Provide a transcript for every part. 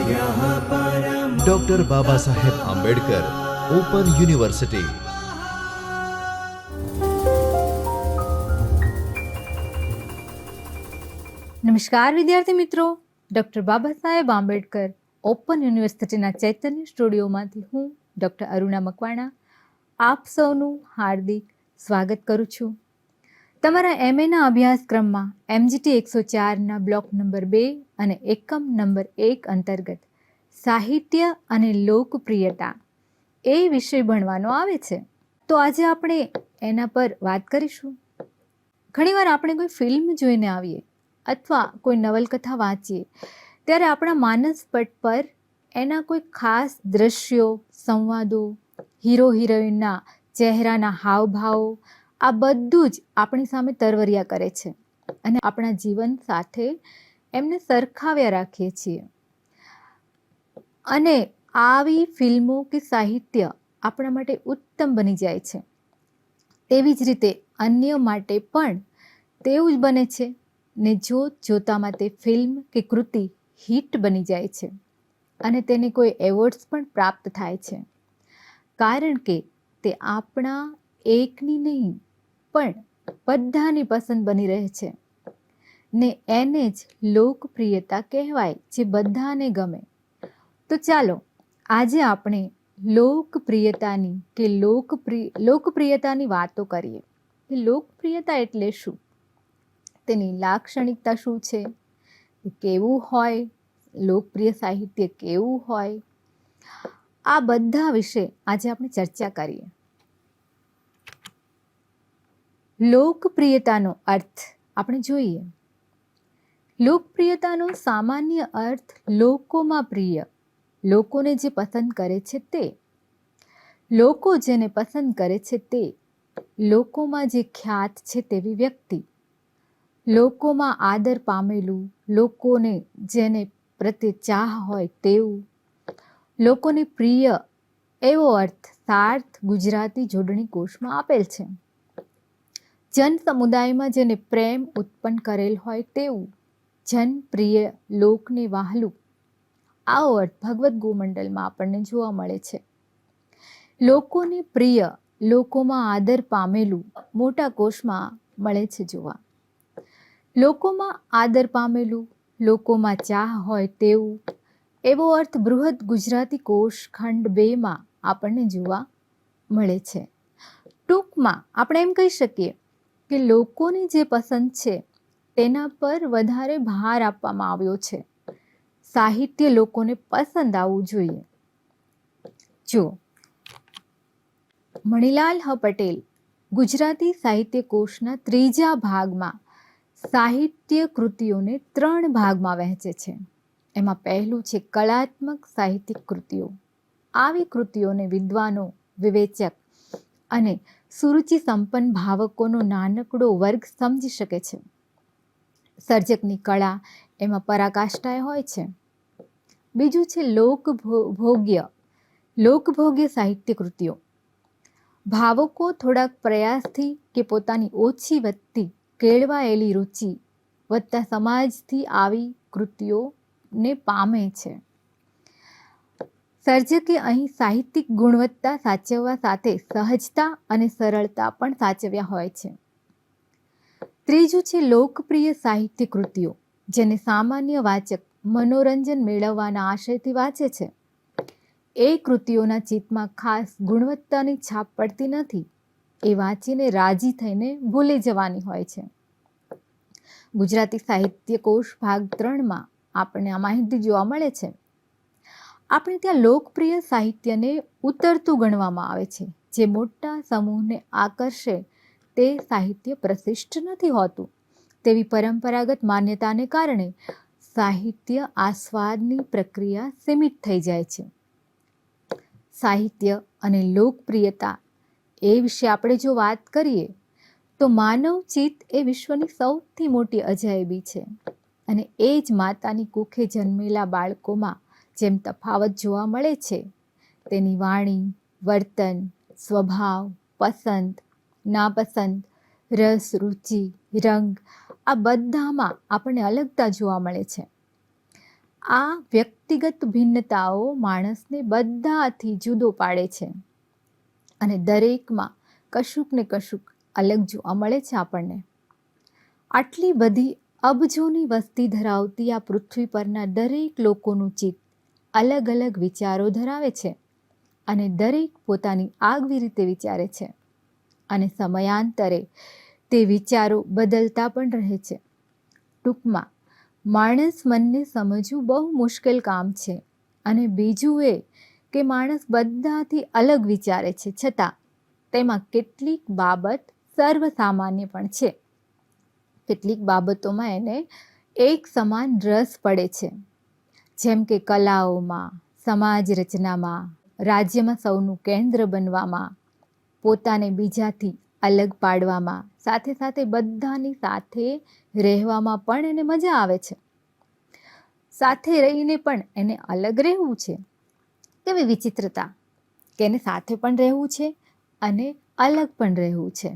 Doctor Baba Saheb Ambedkar open university. નમસ્કાર વિદ્યાર્થી મિત્રો, ડૉક્ટર બાબા સાહેબ આંબેડકર ઓપન યુનિવર્સિટીના ચૈતન્ય સ્ટુડિયોમાંથી હું ડૉક્ટર અરુણા મકવાણા આપ સૌનું હાર્દિક સ્વાગત કરું છું. તમારા એમએના અભ્યાસક્રમમાં MGT 104ના બ્લોક નંબર 2 અને એકમ નંબર 1 અંતર્ગત સાહિત્ય અને લોકપ્રિયતા એ વિષય ભણવાનો આવે છે. તો આજે આપણે એના પર વાત કરીશું. ઘણીવાર આપણે કોઈ ફિલ્મ જોઈને આવીએ અથવા કોઈ નવલકથા વાંચીએ ત્યારે આપણા માનસપટ પર એના કોઈ ખાસ દ્રશ્યો, સંવાદો, હીરો હિરોઈનના ચહેરાના હાવભાવો આ બધું જ આપણી સામે તરવરિયા કરે છે અને આપણા જીવન સાથે એમને સરખાવ્યા રાખીએ છીએ. અને આવી ફિલ્મો કે સાહિત્ય આપણા માટે ઉત્તમ બની જાય છે. તેવી જ રીતે અન્ય માટે પણ તેવું જ બને છે ને જોતામાં તે ફિલ્મ કે કૃતિ હિટ બની જાય છે અને તેને કોઈ એવોર્ડ્સ પણ પ્રાપ્ત થાય છે, કારણ કે તે આપણા એકની નહીં પણ બધાની પસંદ બની રહે છે ને એને જ લોકપ્રિયતા કહેવાય, જે બધાને ગમે. તો ચાલો આજે આપણે લોકપ્રિયતાની કે લોકપ્રિયતાની વાતો કરીએ. લોકપ્રિયતા એટલે શું, તેની લાક્ષણિકતા શું છે, કેવું હોય, લોકપ્રિય સાહિત્ય કેવું હોય, આ બધા વિશે આજે આપણે ચર્ચા કરીએ. લોકપ્રિયતાનો અર્થ આપણે જોઈએ. લોકપ્રિયતાનો સામાન્ય અર્થ લોકોમાં પ્રિય, લોકોને જે પસંદ કરે છે તે, લોકો જેને પસંદ કરે છે તે, લોકોમાં જે ખ્યાત છે તેવી વ્યક્તિ, લોકોમાં આદર પામેલું, લોકોને જેને પ્રત્યે ચાહ હોય તેવું, લોકોને પ્રિય એવો અર્થ સાર્થ ગુજરાતી જોડણી કોષમાં આપેલ છે. જન સમુદાયમાં જેને પ્રેમ ઉત્પન્ન કરેલ હોય તેવું, જનપ્રિય, લોકને વહાલું, આવો અર્થ ભગવદ્ ગોમંડલમાં આપણને જોવા મળે છે. લોકોને પ્રિય, લોકોમાં આદર પામેલું મોટા કોષમાં મળે છે જોવા. લોકોમાં આદર પામેલું, લોકોમાં ચાહ હોય તેવું, એવો અર્થ બૃહદ ગુજરાતી કોષ ખંડ 2માં આપણને જોવા મળે છે. ટૂંકમાં આપણે એમ કહી શકીએ કે લોકોને જે પસંદ છે તેના પર વધારે ભાર આપવામાં આવ્યો છે. સાહિત્ય લોકોને પસંદ આવવું જોઈએ. જો મણિલાલ હ પટેલ ગુજરાતી સાહિત્ય કોષના 3જા ભાગમાં સાહિત્ય કૃતિઓને 3 ભાગમાં વહેંચે છે. એમાં પહેલું છે કલાત્મક સાહિત્યિક કૃતિઓ. આવી કૃતિઓને વિદ્વાનો, વિવેચક અને સુરુચિ સંપન્ન ભાવકોનો નાનકડો વર્ગ સમજી શકે છે. સર્જકની કળા એમાં પરાકાષ્ઠાએ હોય છે. બીજું છે લોકભોગ્ય સાહિત્ય કૃતિઓ. ભાવકો થોડાક પ્રયાસથી કે પોતાની ઓછી વધતી કેળવાયેલી રુચિ વધતા સમાજથી આવી કૃતિઓને પામે છે. સર્જકે અહીં સાહિત્યિક ગુણવત્તા સાચવવા સાથે સહજતા અને સરળતા પણ સાચવ્યા હોય છે. ત્રીજું છે લોકપ્રિય સાહિત્ય કૃતિઓ, જેને સામાન્ય વાચક મનોરંજન મેળવવાના આશયથી વાંચે છે. એ કૃતિઓના ચિત્તમાં ખાસ ગુણવત્તાની છાપ પડતી નથી, એ વાંચીને રાજી થઈને ભૂલી જવાની હોય છે. ગુજરાતી સાહિત્ય કોષ ભાગ 3માં આપણને આ માહિતી જોવા મળે છે. આપણે ત્યાં લોકપ્રિય સાહિત્યને ઉતરતું ગણવામાં આવે છે. જે મોટા સમૂહને આકર્ષે તે સાહિત્ય પ્રશિષ્ટ નથી હોતું તેવી પરંપરાગત માન્યતાને કારણે સાહિત્ય આસ્વાદની પ્રક્રિયા સીમિત થઈ જાય છે. સાહિત્ય અને લોકપ્રિયતા એ વિશે આપણે જો વાત કરીએ તો માનવ ચિત્ત એ વિશ્વની સૌથી મોટી અજાયબી છે અને એ જ માતાની કુખે જન્મેલા બાળકોમાં જેમ તફાવત જોવા મળે છે, તેની વાણી, વર્તન, સ્વભાવ, પસંદ, નાપસંદ, રસ, રુચિ, રંગ આ બધામાં આપણને અલગતા જોવા મળે છે. આ વ્યક્તિગત ભિન્નતાઓ માણસને બધાથી જુદો પાડે છે અને દરેકમાં કશુંક ને કશુંક અલગ જોવા મળે છે આપણને. આટલી બધી અબજોની વસ્તી ધરાવતી આ પૃથ્વી પરના દરેક લોકોનું ચિત્ત અલગ અલગ વિચારો ધરાવે છે અને દરેક પોતાની આગવી રીતે વિચારે છે અને સમયાંતરે તે વિચારો બદલતા પણ રહે છે. ટૂંકમાં માણસ મનને સમજવું બહુ મુશ્કેલ કામ છે અને બીજું એ કે માણસ બધાથી અલગ વિચારે છે, છતાં તેમાં કેટલીક બાબત સર્વસામાન્ય પણ છે. કેટલીક બાબતોમાં એને એક સમાન રસ પડે છે, જેમ કે કલાઓમાં, સમાજ રચનામાં, રાજ્યમાં સૌનું કેન્દ્ર બનવામાં, પોતાને બીજાથી અલગ પાડવામાં, સાથે સાથે બધાની સાથે રહેવામાં પણ એને મજા આવે છે. સાથે રહીને પણ એને અલગ રહેવું છે. કેવી વિચિત્રતા કે એને સાથે પણ રહેવું છે અને અલગ પણ રહેવું છે.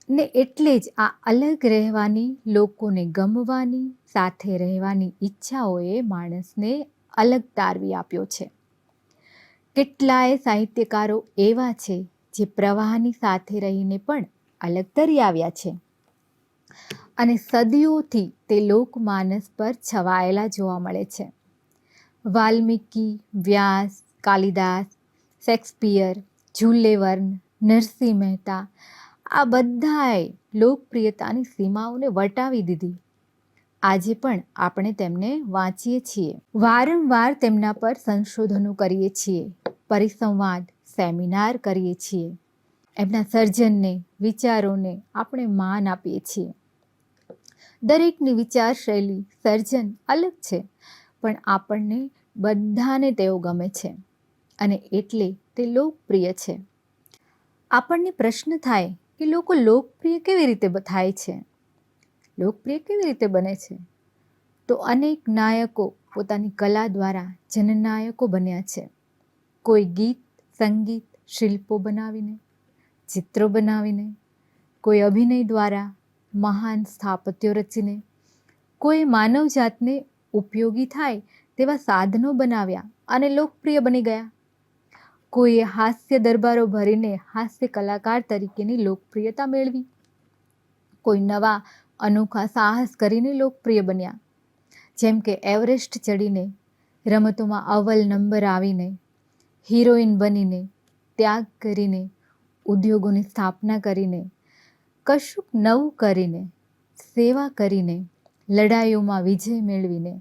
ને એટલે જ આ અલગ રહેવાની, લોકોને ગમવાની, સાથે રહેવાની ઈચ્છાઓએ માણસને અલગ તારવી આપ્યો છે. કેટલાય સાહિત્યકારો એવા છે જે પ્રવાહની સાથે રહીને પણ અલગ તરી આવ્યા છે અને સદીઓથી તે લોકમાનસ પર છવાયેલા જોવા મળે છે. વાલ્મીકી, વ્યાસ, કાલિદાસ, શેક્સપિયર, જુલ્લે વર્ન, નરસિંહ મહેતા આ બધાએ લોકપ્રિયતાની સીમાઓને વટાવી દીધી. આજે પણ આપણે તેમને વાંચીએ છીએ, વારંવાર તેમના પર સંશોધનો કરીએ છીએ, પરિસંવાદ, સેમિનાર કરીએ છીએ. એમના સર્જનને, વિચારોને આપણે માન આપીએ છીએ. દરેકની વિચારશૈલી, સર્જન અલગ છે, પણ આપણને બધાને તેઓ ગમે છે અને એટલે તે લોકપ્રિય છે. આપણને પ્રશ્ન થાય કે લોકો લોકપ્રિય કેવી રીતે થાય છે? લોકપ્રિય કેવી રીતે બને છે? તો અનેક નાયકો પોતાની કલા દ્વારા જનનાયકો બન્યા છે. કોઈ ગીત, સંગીત, શિલ્પો બનાવીને, ચિત્રો બનાવીને, કોઈ અભિનય દ્વારા મહાન સ્થાપત્યો રચીને, કોઈ માનવજાતને ઉપયોગી થાય તેવા સાધનો બનાવ્યા અને લોકપ્રિય બની ગયા. કોઈએ હાસ્ય દરબારો ભરીને હાસ્ય કલાકાર તરીકેની લોકપ્રિયતા મેળવી. કોઈ નવા અનોખા સાહસ કરીને લોકપ્રિય બન્યા, જેમ કે એવરેસ્ટ ચડીને, રમતોમાં અવ્વલ નંબર આવીને, હિરોઈન બનીને, ત્યાગ કરીને, ઉદ્યોગોની સ્થાપના કરીને, કશુંક નવું કરીને, સેવા કરીને, લડાઈઓમાં વિજય મેળવીને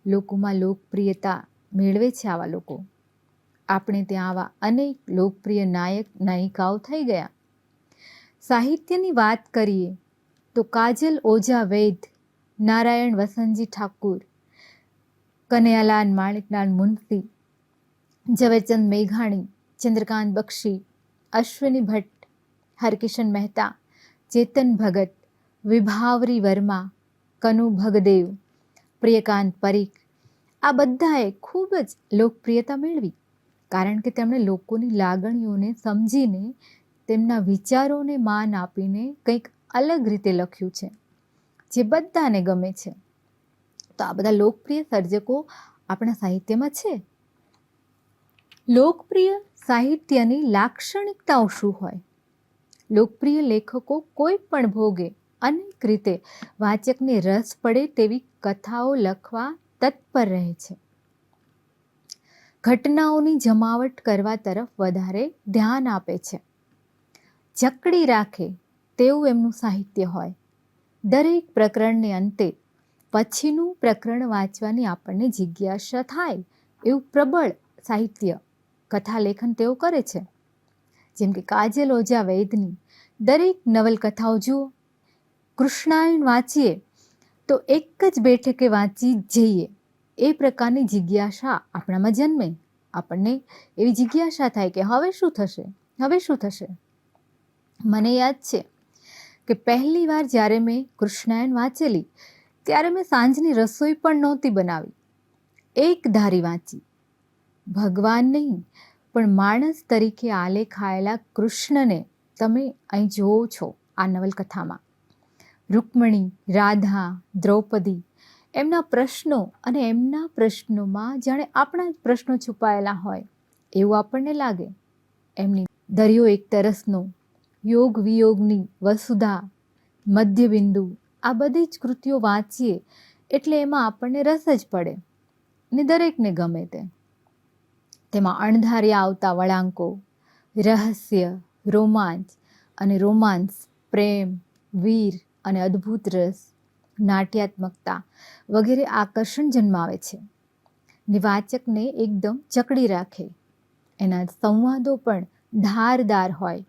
લોકોમાં લોકપ્રિયતા મેળવે છે આવા લોકો. આપણે ત્યાં આવા અનેક લોકપ્રિય નાયક નાયિકાઓ થઈ ગયા. સાહિત્યની વાત કરીએ તો કાજલ ઓઝા વૈદ, નારાયણ વસંતજી ઠાકુર, કનૈયાલાલ માણેકલાલ મુનશી, ઝવેરચંદ મેઘાણી, ચંદ્રકાંત બક્ષી, અશ્વિની ભટ્ટ, હરકિશન મહેતા, ચેતન ભગત, વિભાવરી વર્મા, કનુ ભગદેવ, પ્રિયકાંત પરીખ આ બધાએ ખૂબ જ લોકપ્રિયતા મેળવી, કારણ કે તેમણે લોકોની લાગણીઓને સમજીને, તેમના વિચારોને માન આપીને કંઈક અલગ રીતે લખ્યું છે જે બધાને ગમે છે. તો આ બધા લોકપ્રિય સર્જકો આપણા સાહિત્યમાં છે. લોકપ્રિય સાહિત્યની લાક્ષણિકતાઓ શું હોય? લોકપ્રિય લેખકો કોઈ પણ ભોગે અનેક રીતે વાચકને રસ પડે તેવી કથાઓ લખવા તત્પર રહે છે. ઘટનાઓની જમાવટ કરવા તરફ વધારે ધ્યાન આપે છે. જકડી રાખે તેવું એમનું સાહિત્ય હોય. દરેક પ્રકરણને અંતે પછીનું પ્રકરણ વાંચવાની આપણને જિજ્ઞાસા થાય એવું પ્રબળ સાહિત્ય કથાલેખન તેઓ કરે છે. જેમ કે કાજલ ઓઝા વૈદની દરેક નવલકથાઓ જુઓ. કૃષ્ણાયણ વાંચીએ તો એક જ બેઠકે વાંચી જઈએ એ પ્રકારની જિજ્ઞાસા આપણામાં જન્મે. આપણને એવી જિજ્ઞાસા થાય કે હવે શું થશે, હવે શું થશે. મને યાદ છે કે પહેલી વાર જ્યારે મેં કૃષ્ણાયણ વાંચેલી ત્યારે મેં સાંજની રસોઈ પણ નહોતી બનાવી, એક ધારી વાંચી. ભગવાન નહીં પણ માણસ તરીકે આલેખાયેલા કૃષ્ણને તમે અહીં જોવો છો આ નવલકથામાં. રૂકમણી, રાધા, દ્રૌપદી એમના પ્રશ્નો અને એમના પ્રશ્નોમાં જાણે આપણા જ પ્રશ્નો છુપાયેલા હોય એવું આપણને લાગે. એમની દરિયો એક તરસનો, યોગ વિયોગની વસુધા, મધ્યબિંદુ, આ બધી જ કૃતિઓ વાંચીએ એટલે એમાં આપણને રસ જ પડે ને દરેકને ગમે તે. તેમાં અણધાર્યા આવતા વળાંકો, રહસ્ય, રોમાંસ, પ્રેમ, વીર અને અદ્ભુત રસ, નાટ્યાત્મકતા વગેરે આકર્ષણ જન્માવે છે ને વાચકને એકદમ જકડી રાખે. એના સંવાદો પણ ધારદાર હોય,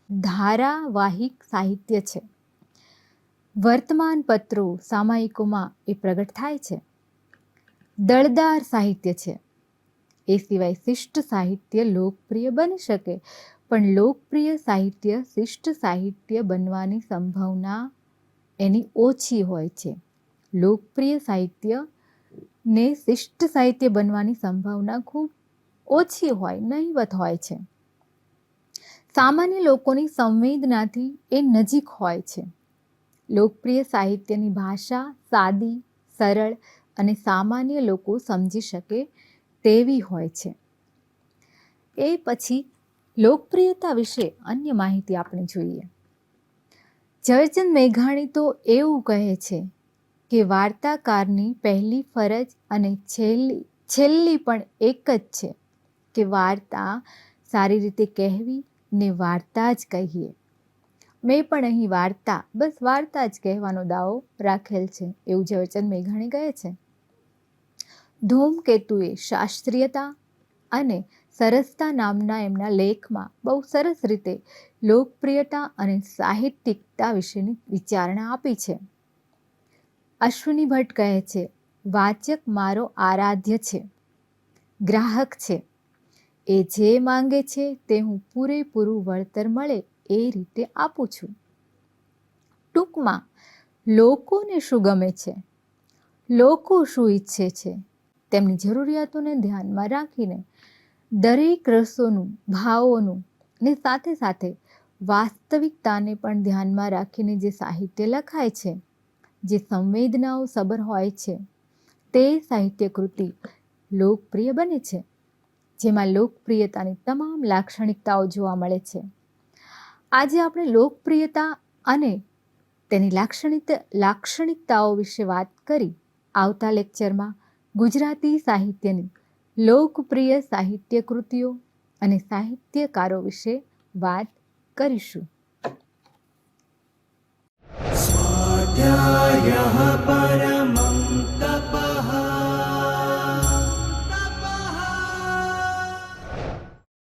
ધારાવાહિક સાહિત્ય છે. વર્તમાન પત્રો, સામાયિકોમાં એ પ્રગટ થાય છે. દળદાર સાહિત્ય છે. એ સિવાય શિષ્ટ સાહિત્ય લોકપ્રિય બની શકે, પણ લોકપ્રિય સાહિત્ય શિષ્ટ સાહિત્ય બનવાની સંભાવના એની ઓછી હોય છે. લોકપ્રિય સાહિત્ય ને શિષ્ટ સાહિત્ય બનવાની સંભાવના ખૂબ ઓછી હોય, નહિવત હોય છે. સામાન્ય લોકોની સંવેદનાથી એ નજીક હોય છે. લોકપ્રિય સાહિત્યની ભાષા સાદી, સરળ અને સામાન્ય લોકો સમજી શકે તેવી હોય છે. એ પછી લોકપ્રિયતા વિશે અન્ય માહિતી આપણે જોઈએ. ઝવેરચંદ મેઘાણી તો એવું કહે છે કે વાર્તાકારની પહેલી ફરજ અને છેલ્લી પણ એક જ છે કે વાર્તા સારી રીતે કહેવી ને વાર્તા જ કહીએ. મેં પણ અહીં વાર્તા જ કહેવાનો દાવો રાખેલ છે એવું ઝવેરચંદ મેઘાણી કહે છે. ધૂમકેતુએ શાસ્ત્રીયતા અને સરસતા નામના એમના લેખમાં બહુ સરસ રીતે લોકપ્રિયતા અને સાહિત્યિકતા વિશેની વિચારણા આપી છે. અશ્વિની ભટ્ટ કહે છે, વાચક મારો આરાધ્ય છે, ગ્રાહક છે. એ જે માંગે છે તે હું પૂરેપૂરું વળતર મળે એ રીતે આપું છું. ટૂંકમાં લોકોને શું ગમે છે, લોકો શું ઈચ્છે છે, તેમની જરૂરિયાતોને ધ્યાનમાં રાખીને દરેક રસોનું, ભાવોનું ને સાથે સાથે વાસ્તવિકતાને પણ ધ્યાનમાં રાખીને જે સાહિત્ય લખાય છે, જે સંવેદનાઓ સભર હોય છે, તે સાહિત્ય કૃતિ લોકપ્રિય બને છે, જેમાં લોકપ્રિયતાની તમામ લાક્ષણિકતાઓ જોવા મળે છે. આજે આપણે લોકપ્રિયતા અને તેની લાક્ષણિકતાઓ વિશે વાત કરી. આવતા લેક્ચરમાં ગુજરાતી સાહિત્યની લોકપ્રિય સાહિત્ય કૃતિઓ અને સાહિત્યકારો વિશે વાત કરીશું. स्वाध्यायः परः